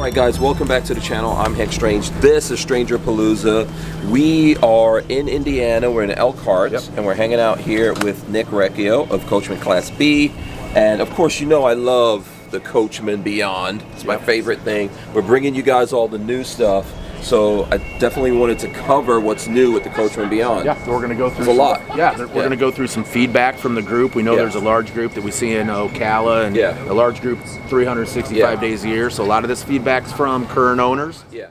Alright guys, welcome back to the channel. I'm Hank Strange. This is StrangerPalooza. We are in Indiana, we're in Elkhart, and we're hanging out here with Nick Recchio of Coachmen Class B. And of course, you know I love the Coachmen Beyond. It's my favorite thing. We're bringing you guys all the new stuff. So I definitely wanted to cover what's new with the Coachmen Beyond. Yeah, we're going to go through a lot. Yeah, we're going to go through some feedback from the group. We know there's a large group that we see in Ocala, and a large group 365 days a year. So a lot of this feedback's from current owners. Yeah.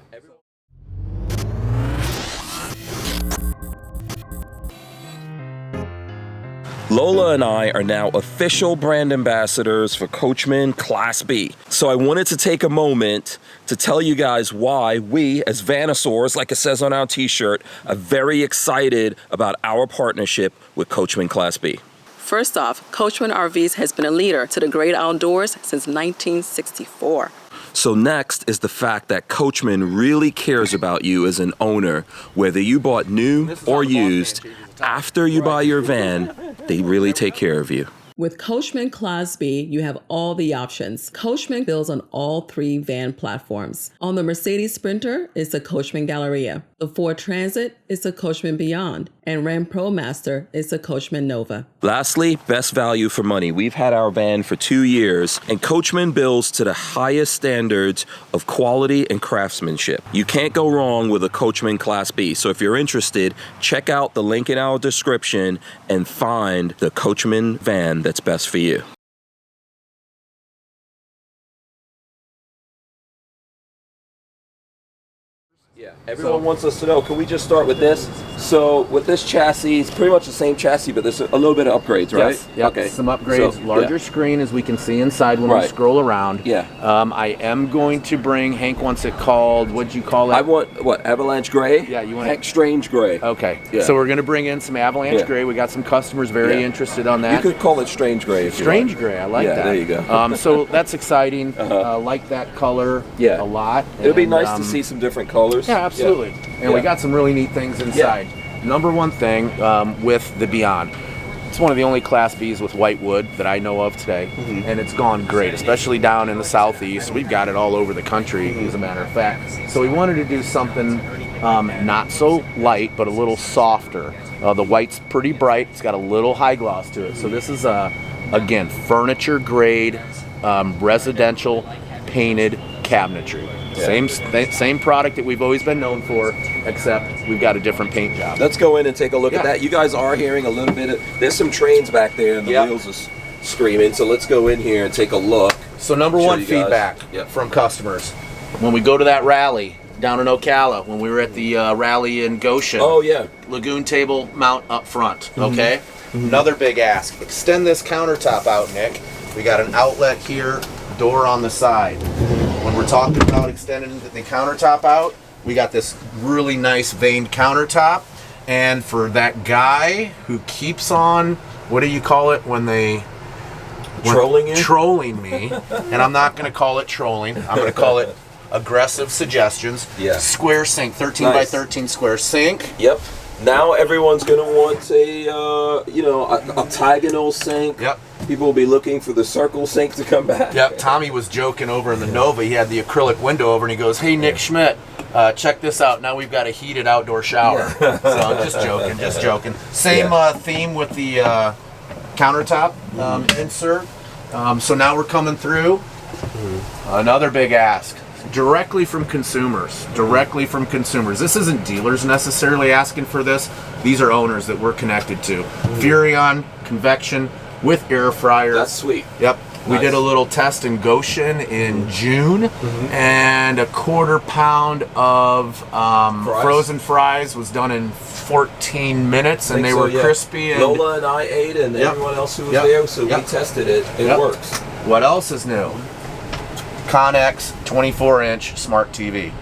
Lola and I are now official brand ambassadors for Coachmen Class B. So I wanted to take a moment to tell you guys why we, as Vanasaurs, like it says on our t-shirt, are very excited about our partnership with Coachmen Class B. First off, Coachmen RVs has been a leader to the great outdoors since 1964. So next is the fact that Coachmen really cares about you as an owner, whether you bought new or used. After you buy your van, they really take care of you. With Coachmen Class B, you have all the options. Coachmen builds on all three van platforms. On the Mercedes Sprinter is the Coachmen Galleria. The Ford Transit is the Coachmen Beyond. And Ram ProMaster is the Coachmen Nova. Lastly, best value for money. We've had our van for 2 years, and Coachmen builds to the highest standards of quality and craftsmanship. You can't go wrong with a Coachmen Class B. So if you're interested, check out the link in our description and find the Coachmen van that's best for you. Yeah, everyone wants us to know, can we just start with this? So with this chassis, it's pretty much the same chassis, but there's a little bit of upgrades, right? Yes, yep. Okay. Some upgrades, so, larger screen as we can see inside when we scroll around. Yeah. I am going to bring, Hank wants it called, what'd you call it? I want, what, Avalanche Gray? Yeah, you want Hank Strange Gray. Okay, so we're going to bring in some Avalanche Gray. We got some customers very interested on that. You could call it Strange Gray if Strange you like. Gray, I like that. There you go. So that's exciting. Like that color a lot. It'll be nice to see some different colors. Yeah, absolutely. And we got some really neat things inside. Number one thing with the Beyond, it's one of the only Class Bs with white wood that I know of today, and it's gone great, especially down in the southeast. We've got it all over the country, as a matter of fact. So we wanted to do something not so light, but a little softer. The white's pretty bright. It's got a little high gloss to it. So this is, again, furniture grade, residential painted cabinetry. Same product that we've always been known for, except we've got a different paint job. Let's go in and take a look at that. You guys are hearing a little bit of, there's some trains back there and the wheels are screaming, so let's go in here and take a look. So number one feedback from customers, when we go to that rally down in Ocala, when we were at the rally in Goshen. Lagoon table mount up front, okay? Another big ask, extend this countertop out, Nick. We got an outlet here, door on the side. When we're talking about extending the countertop out, we got this really nice veined countertop. And for that guy who keeps on, what do you call it when they... Trolling you? Trolling me. And I'm not going to call it trolling. I'm going to call it aggressive suggestions. Square sink, 13 by 13 square sink. Yep. Now everyone's going to want a, you know, a octagonal sink. People will be looking for the circle sink to come back. Tommy was joking over in the Nova. He had the acrylic window over, and he goes, "Hey, Nick Schmidt, check this out. Now we've got a heated outdoor shower." So I'm just joking, just joking. Same theme with the countertop insert. So now we're coming through. Another big ask. Directly from consumers. Directly from consumers. This isn't dealers necessarily asking for this. These are owners that we're connected to. Furrion, convection, with air fryer. That's sweet. Yep. We did a little test in Goshen in June, and a 1/4 pound of frozen fries was done in 14 minutes, and they were crispy. And Lola and I ate, and everyone else who was there, so we tested it. It works. What else is new? Connex 24-inch smart TV.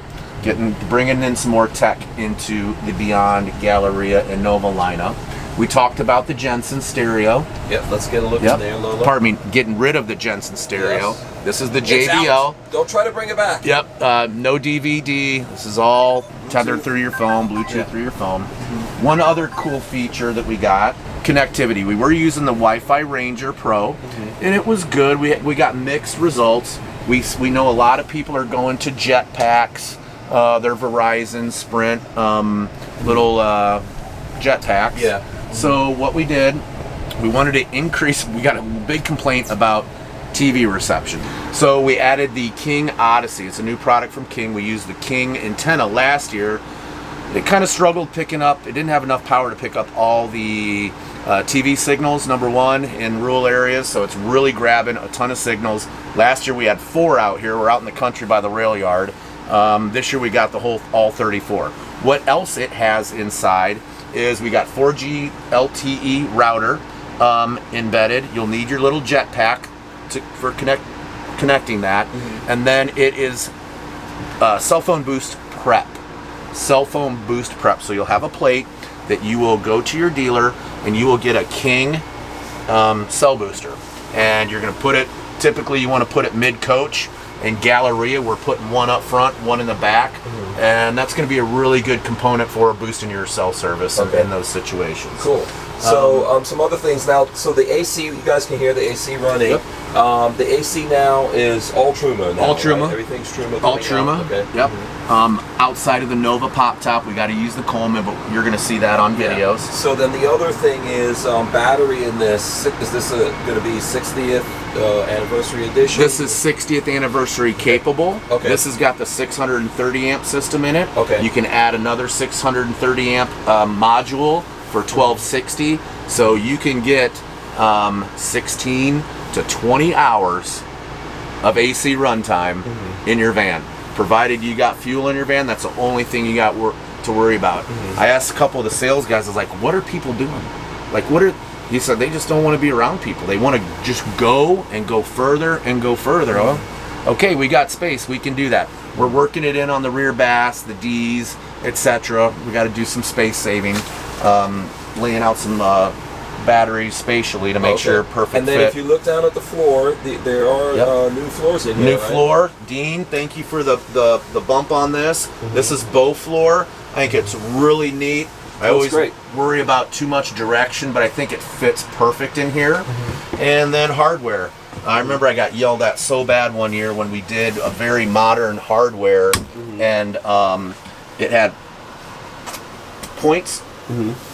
Bringing in some more tech into the Beyond, Galleria, and Nova lineup. We talked about the Jensen stereo. Let's get a look in there, Lola. Pardon me, getting rid of the Jensen stereo. This is the JBL. Don't try to bring it back. No DVD. This is all tethered through your phone, Bluetooth through your phone. One other cool feature that we got, connectivity. We were using the Wi-Fi Ranger Pro, and it was good. We got mixed results. We know a lot of people are going to jet packs, their Verizon, Sprint, little jet packs. Yeah. So what we did, we wanted to increase, we got a big complaint about TV reception. So we added the King Odyssey. It's a new product from King. We used the King antenna last year. It kind of struggled picking up, it didn't have enough power to pick up all the TV signals, number one, in rural areas, so it's really grabbing a ton of signals. Last year we had 4 out here. We're out in the country by the rail yard. This year we got all 34. What else it has inside is we got 4G LTE router embedded. You'll need your little jet pack for connecting that. And then it is cell phone boost prep. Cell phone boost prep. So you'll have a plate that you will go to your dealer and you will get a King cell booster. And you're going to put it, typically you want to put it mid-coach. In Galleria, we're putting one up front, one in the back. And that's going to be a really good component for boosting your cell service in those situations. Cool. So some other things now. So the AC, you guys can hear the AC running. Yep. The AC now is all Truma now. All Truma. Right? Everything's Truma. All Truma. Okay. Yep. Outside of the Nova pop top, we got to use the Coleman, but you're going to see that on videos. So then the other thing is battery in this. Is this going to be 60th anniversary edition? This is 60th anniversary capable. Okay. This has got the 630 amp system in it. Okay. You can add another 630 amp module for 1260, so you can get 16 to 20 hours of AC runtime in your van. Provided you got fuel in your van, that's the only thing you got to worry about. I asked a couple of the sales guys, I was like, what are people doing? Like, he said, they just don't want to be around people. They want to just go and go further and go further. Okay, we got space, we can do that. We're working it in on the rear bass, the D's, etc. We got to do some space saving, laying out some batteries spatially to make sure perfect And then fit. if you look down at the floor, there are new floors in here. New floor. Dean, thank you for the bump on this. This is bow floor. I think it's really neat. I always worry about too much direction, but I think it fits perfect in here. And then hardware. I remember I got yelled at so bad one year when we did a very modern hardware, and it had points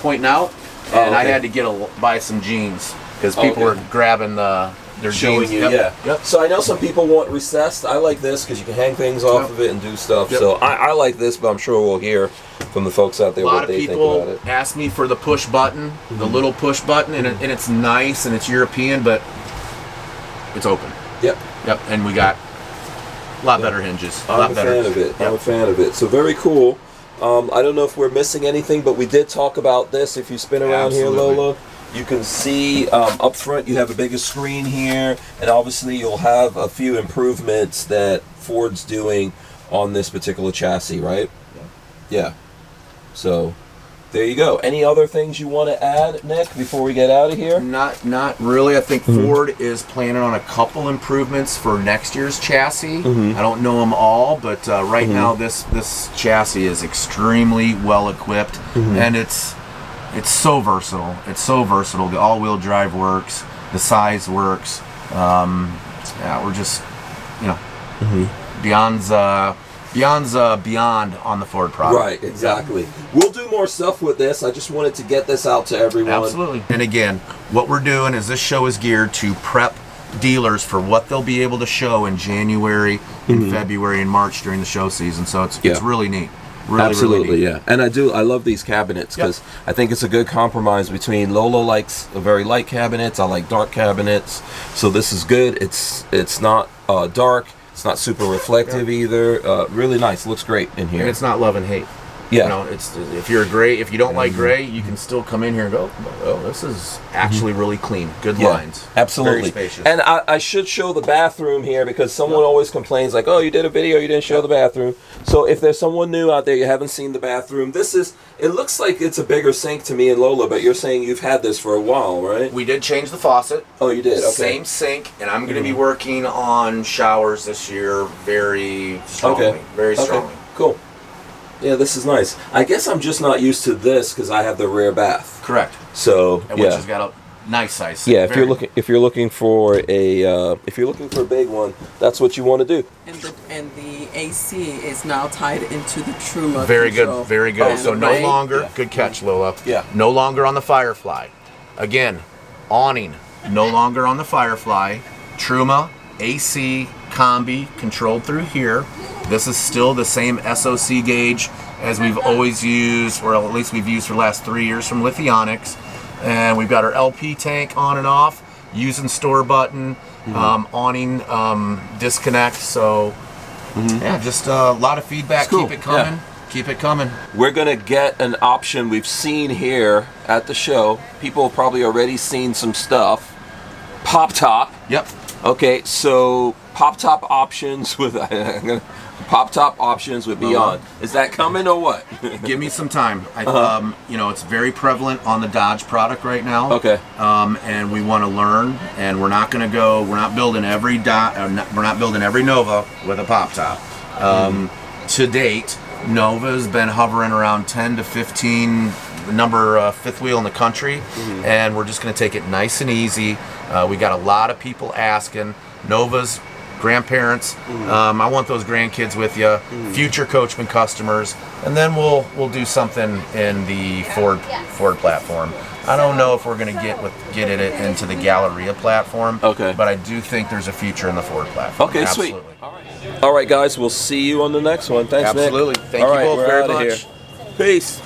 pointing out, and I had to buy some jeans because people were grabbing their showing jeans. you. Yep. So I know some people want recessed. I like this because you can hang things off of it and do stuff. So I like this, but I'm sure we'll hear from the folks out there what they think about it. A lot of people ask me for the push button, the little push button, and it's nice and it's European, but it's open. Yep. And we got a lot better hinges. I'm a fan of it. I'm a fan of it. So very cool. I don't know if we're missing anything, but we did talk about this. If you spin around here, Lola, you can see up front you have a bigger screen here, and obviously you'll have a few improvements that Ford's doing on this particular chassis, right? Yeah. So there you go. Any other things you want to add, Nick, before we get out of here? Not really. I think Ford is planning on a couple improvements for next year's chassis. I don't know them all, but right now this chassis is extremely well equipped, and it's so versatile. It's so versatile. The all-wheel drive works. The size works. We're just, beyond on the Ford product. Right, exactly. We'll do more stuff with this. I just wanted to get this out to everyone. Absolutely. And again, what we're doing is this show is geared to prep dealers for what they'll be able to show in January, in February, and March during the show season. So it's really neat. Absolutely, really neat. Yeah. And I love these cabinets because I think it's a good compromise between Lola likes very light cabinets, I like dark cabinets. So this is good. It's not dark. It's not super reflective either. Really nice. Looks great in here. And it's not love and hate. Yeah. It's if you don't like gray, you can still come in here and go, oh, this is actually really clean. Good lines. Absolutely. Very spacious. And I should show the bathroom here because someone always complains like, oh, you did a video, you didn't show the bathroom. So if there's someone new out there, you haven't seen the bathroom, it looks like it's a bigger sink to me and Lola, but you're saying you've had this for a while, right? We did change the faucet. Oh, you did? Okay. Same sink, and I'm going to be working on showers this year very strongly. Okay. Very strongly. Okay. Cool. Yeah, this is nice. I guess I'm just not used to this because I have the rear bath. Correct. So, Which has got a Nice size. Yeah, if you're looking for a big one, that's what you want to do. And the AC is now tied into the Truma. Very control good, very good. panel, So no right? longer, good catch, Lola. Yeah. No longer on the Firefly. Again, awning, no longer on the Firefly. Truma, AC, combi, controlled through here. This is still the same SOC gauge as we've always used, or at least we've used for the last 3 years from Lithionics. And we've got our LP tank on and off, using store button, awning disconnect. So yeah, just a lot of feedback. Cool. Keep it coming. Yeah. Keep it coming. We're gonna get an option we've seen here at the show. People have probably already seen some stuff. Pop top. Yep. Okay, so pop top options with pop top options with Beyond. Is that coming or what? Give me some time. You know, it's very prevalent on the Dodge product right now. Okay. And we want to learn, and we're not going to go. We're not building every we're not building every Nova with a pop top. To date, Nova's been hovering around 10 to 15, number fifth wheel in the country, and we're just going to take it nice and easy. We got a lot of people asking. Nova's grandparents, I want those grandkids with you, future Coachmen customers, and then we'll do something in the Ford platform. I don't know if we're going to get it into the Galleria platform, but I do think there's a future in the Ford platform. Okay, absolutely. Sweet. All right, guys, we'll see you on the next one. Thanks, absolutely. Nick. Thank you both very much. Peace.